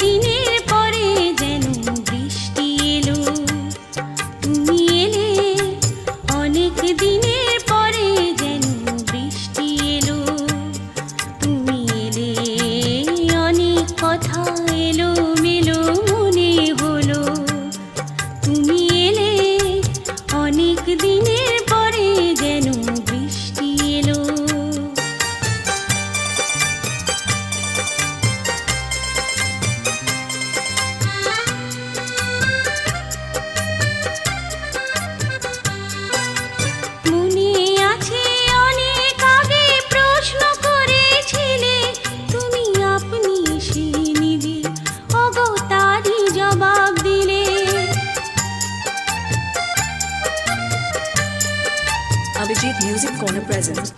দিনের পরে যেন বৃষ্টি এলো, তুমি এলে। অনেক দিনের পরে যেন বৃষ্টি এলো, তুমি এলে। অনেক কথা এলো মেলো মনে হলো, তুমি এলে। অনেক দিনের পরে যেন বৃষ্টি এলো। মনে আছে অনেক আগে প্রশ্ন করেছিলে, তুমি আপনি এসে নিজে ওগো তারই জবাব দিলে। Abhijit Music Corner presents